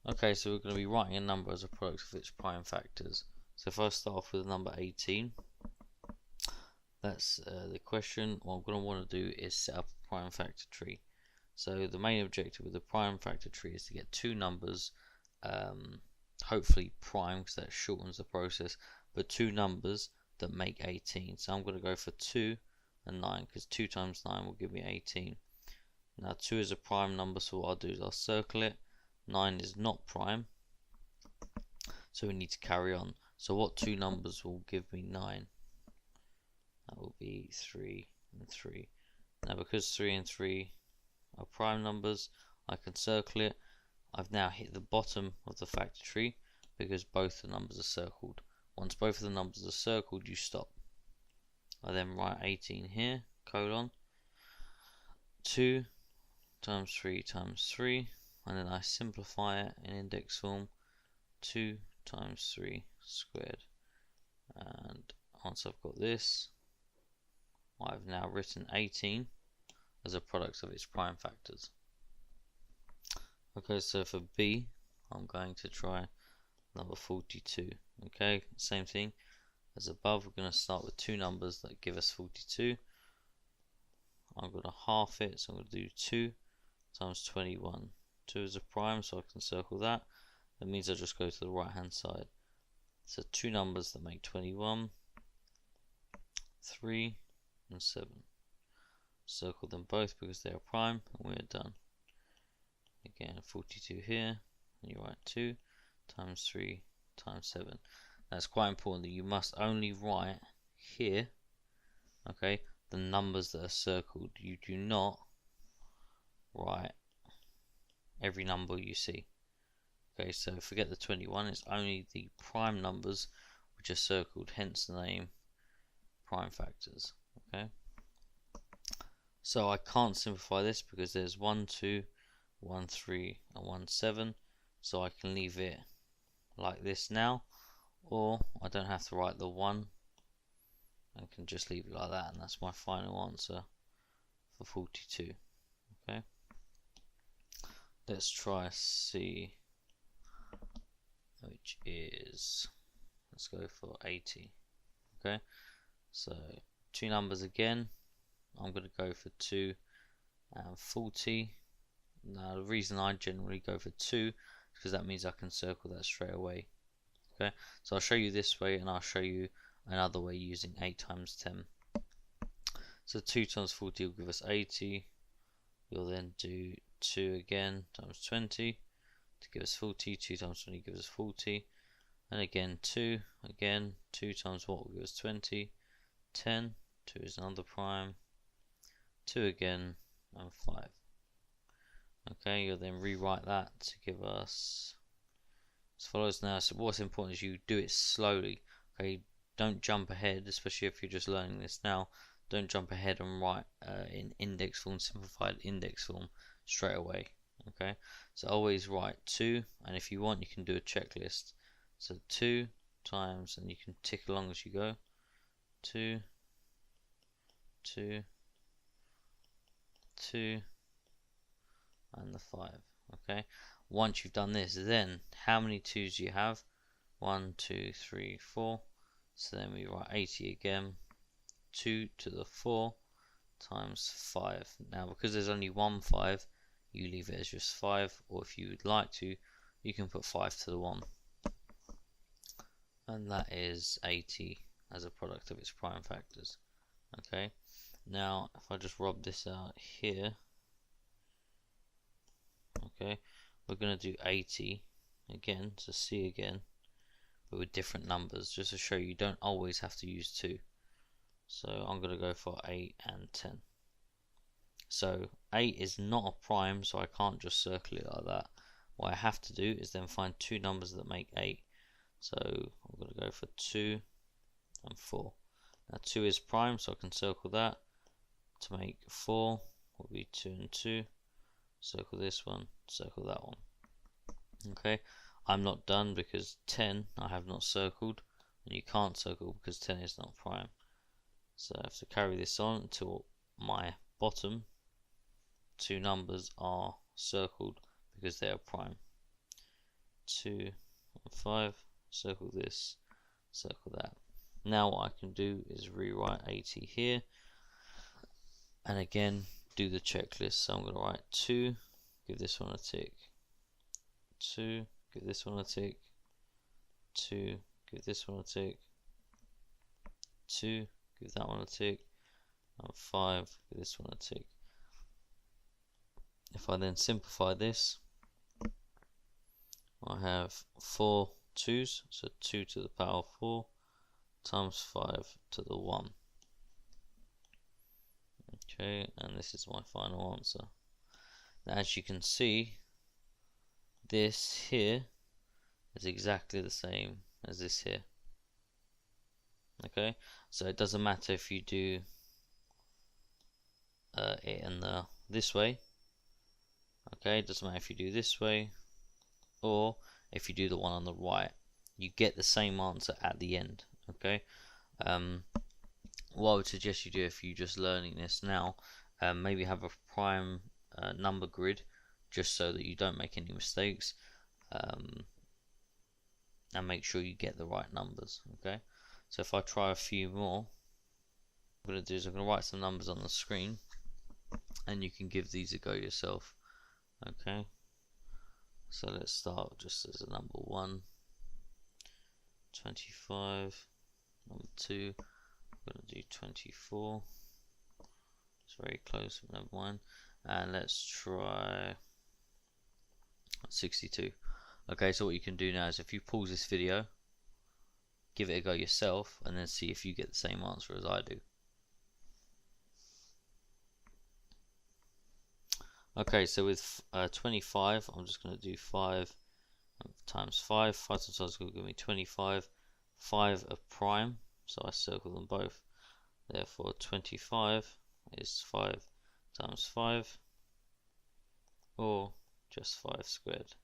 Okay, so we're going to be writing a number as a product of its prime factors. So if I start off with number 18, that's the question. What I'm going to want to do is set up a prime factor tree. So the main objective with the prime factor tree is to get two numbers, hopefully prime because that shortens the process, but two numbers that make 18. So I'm going to go for 2 and 9 because 2 times 9 will give me 18. Now 2 is a prime number, so what I'll do is I'll circle it. 9 is not prime, so we need to carry on. So what two numbers will give me 9? That will be 3 and 3. Now because 3 and 3 are prime numbers, I can circle it. I've now hit the bottom of the factor tree because both the numbers are circled. Once both of the numbers are circled, you stop. I then write 18 here, colon, 2 times 3 times 3, and then I simplify it in index form, 2 times 3 squared. And once I've got this, I've now written 18 as a product of its prime factors. Okay, so for B, I'm going to try number 42. Okay, same thing as above. We're going to start with two numbers that give us 42. I'm going to half it, so I'm going to do 2 times 21. 2 is a prime, so I can circle that. That means I just go to the right hand side. So two numbers that make 21, 3 and 7. Circle them both because they are prime, and we're done. Again, 42 here, and you write 2 times 3 times 7. That's quite important that you must only write here, okay, the numbers that are circled. You do not write every number you see. Okay, so forget the 21, it's only the prime numbers which are circled, hence the name prime factors. Okay, so I can't simplify this because there's 1, 2, 1, 3 and 1, 7, so I can leave it like this now, or I don't have to write the 1 and can just leave it like that, and that's my final answer for 42. Okay, let's try C, which is, let's go for 80. Okay, so two numbers again. I'm going to go for 2 and 40. Now the reason I generally go for 2 is because that means I can circle that straight away. Okay, so I'll show you this way and I'll show you another way using 8 times 10. So 2 times 40 will give us 80. We'll then do 2 again times 20 to give us 40. 2 times 20 gives us 40. And again 2. Again 2 times what will give us 20. 10. 2 is another prime. 2 again and 5. Okay, you'll then rewrite that to give us as follows. Now, so what's important is you do it slowly. Okay, don't jump ahead, especially if you're just learning this now. Don't jump ahead and write in index form, simplified index form straight away. Okay, so always write 2, and if you want, you can do a checklist. So 2 times, and you can tick along as you go. 2, 2, 2, and the 5. Okay, once you've done this, then how many 2's do you have? 1, 2, 3, 4. So then we write 80 again. 2 to the 4 times 5. Now because there's only one 5, you leave it as just 5, or if you would like to, you can put 5 to the 1, and that is 80 as a product of its prime factors. Okay, now if I just rub this out here, okay, we're going to do 80 again, so C again, but with different numbers, just to show you don't always have to use 2. So I'm going to go for 8 and 10. So 8 is not a prime, so I can't just circle it like that. What I have to do is then find two numbers that make 8. So I'm going to go for 2 and 4. Now 2 is prime, so I can circle that. To make 4 will be 2 and 2. Circle this one, circle that one. Okay, I'm not done because 10 I have not circled, and you can't circle because 10 is not prime. So I have to carry this on until my bottom two numbers are circled because they are prime. 2 and 5, circle this, circle that. Now what I can do is rewrite 80 here, and again do the checklist. So I'm going to write 2, give this one a tick, 2, give this one a tick, 2, give this one a tick, 2, give that one a tick, and 5, give this one a tick. If I then simplify this, I have 4 2's, so 2 to the power of 4 times 5 to the 1. Okay, and this is my final answer. Now, as you can see, this here is exactly the same as this here. Okay, so it doesn't matter if you do it in this way. Okay, it doesn't matter if you do this way or if you do the one on the right. You get the same answer at the end. Okay, what I would suggest you do if you're just learning this now, maybe have a prime number grid just so that you don't make any mistakes, and make sure you get the right numbers. Okay, so if I try a few more, what I'm going to do is I'm going to write some numbers on the screen and you can give these a go yourself. Okay, so let's start just as a number 1, 25, number 2, I'm going to do 24, it's very close, never mind, and let's try 62. Okay, so what you can do now is if you pause this video, give it a go yourself, and then see if you get the same answer as I do. Okay, so with 25, I'm just going to do 5 times 5. 5 times 5 is going to give me 25. 5 are prime, so I circle them both. Therefore, 25 is 5 times 5, or just 5 squared.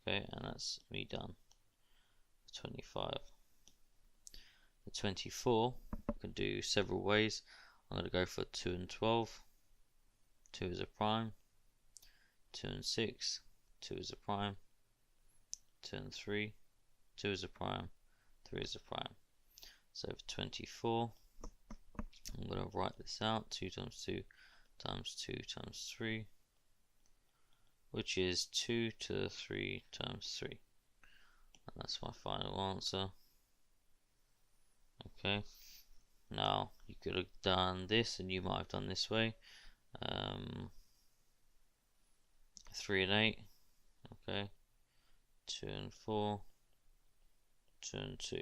Okay, and that's me done. 25. The 24, I can do several ways. I'm going to go for 2 and 12. 2 is a prime. 2 and 6, 2 is a prime. 2 and 3, 2 is a prime. 3 is a prime. So for 24, I'm going to write this out. 2 times 2 times 2 times 3, which is 2 to the 3 times 3. And that's my final answer. Okay, now you could have done this and you might have done this way. 3 and 8, okay, 2 and 4, 2 and 2.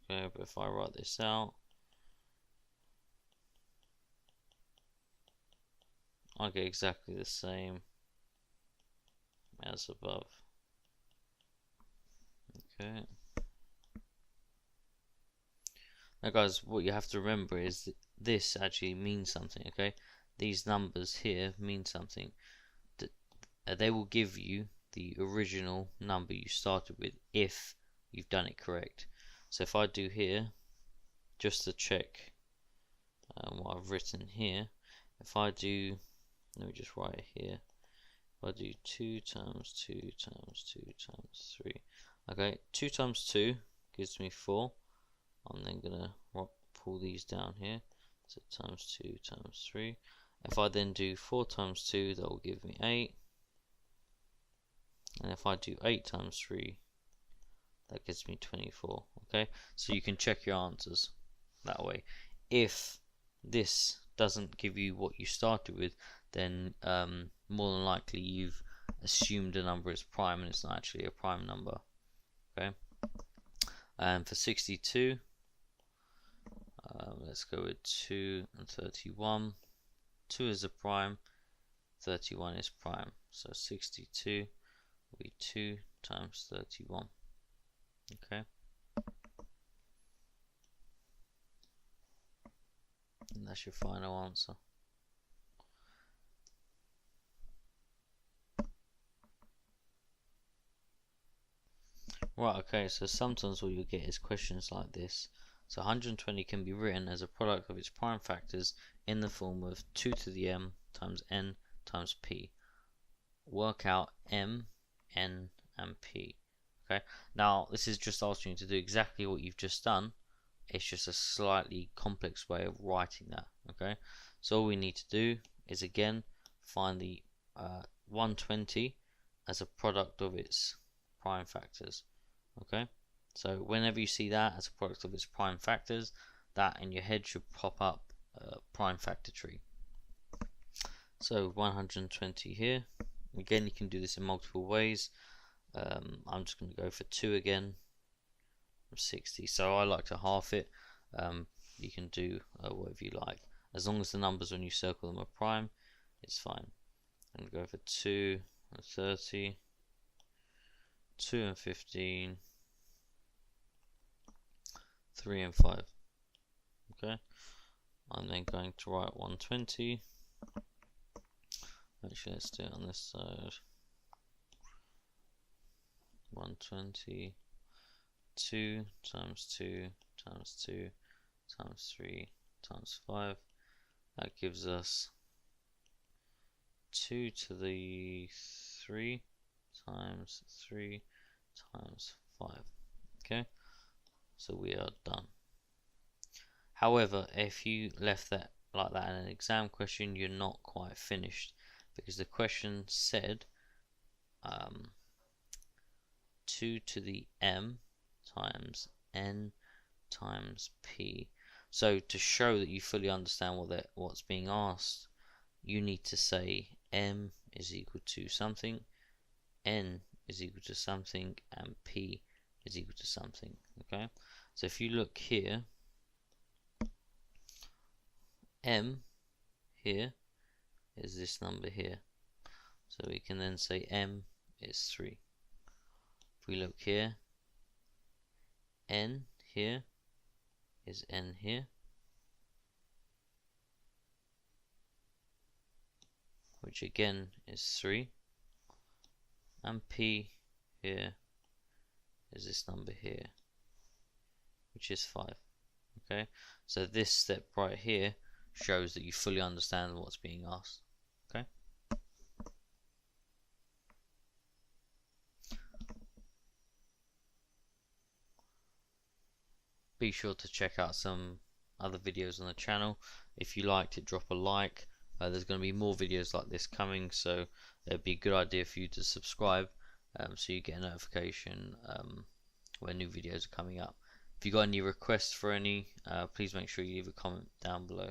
Okay, but if I write this out, I get exactly the same as above. Okay. Now guys, what you have to remember is that this actually means something, okay? These numbers here mean something. They will give you the original number you started with if you've done it correct. So if I do here, just to check what I've written here, if I do, let me just write it here, if I do 2 times 2 times 2 times 3, okay, 2 times 2 gives me 4. I'm then going to pull these down here, so times 2 times 3. If I then do 4 times 2, that will give me 8. And if I do 8 times 3, that gives me 24. Okay, so you can check your answers that way. If this doesn't give you what you started with, then more than likely you've assumed a number is prime and it's not actually a prime number. Okay, and for 62, let's go with 2 and 31. 2 is a prime, 31 is prime, so 62 will be 2 times 31. Okay, and that's your final answer. Right, okay, so sometimes what you'll get is questions like this. So 120 can be written as a product of its prime factors in the form of 2 to the m times n times p. work out M, N, and P. Okay, now this is just asking you to do exactly what you've just done. It's just a slightly complex way of writing that. Okay, so all we need to do is again find the 120 as a product of its prime factors. Okay, so whenever you see that as a product of its prime factors, that in your head should pop up prime factor tree. So 120 here. Again, you can do this in multiple ways. I'm just going to go for 2 again. 60. So I like to half it. You can do whatever you like. As long as the numbers when you circle them are prime, it's fine. I'm going to go for 2 and 30, 2 and 15, 3 and 5. Okay. I'm then going to write 120. Actually, let's do it on this side. 120, 2 times 2 times 2 times 3 times 5. That gives us 2 to the 3 times 3 times 5. Okay, so we are done. However, if you left that like that in an exam question, you're not quite finished, because the question said 2 to the m times n times p. So to show that you fully understand what's being asked, you need to say m is equal to something, n is equal to something, and p is equal to something. Okay, so if you look here, m here is this number here, so we can then say m is 3. If we look here, n here is n here, which again is 3, and p here is this number here, which is 5. Okay, so this step right here shows that you fully understand what's being asked. Okay, be sure to check out some other videos on the channel. If you liked it, drop a like. There's going to be more videos like this coming, so it'd be a good idea for you to subscribe so you get a notification when new videos are coming up. If you got any requests for any, please make sure you leave a comment down below.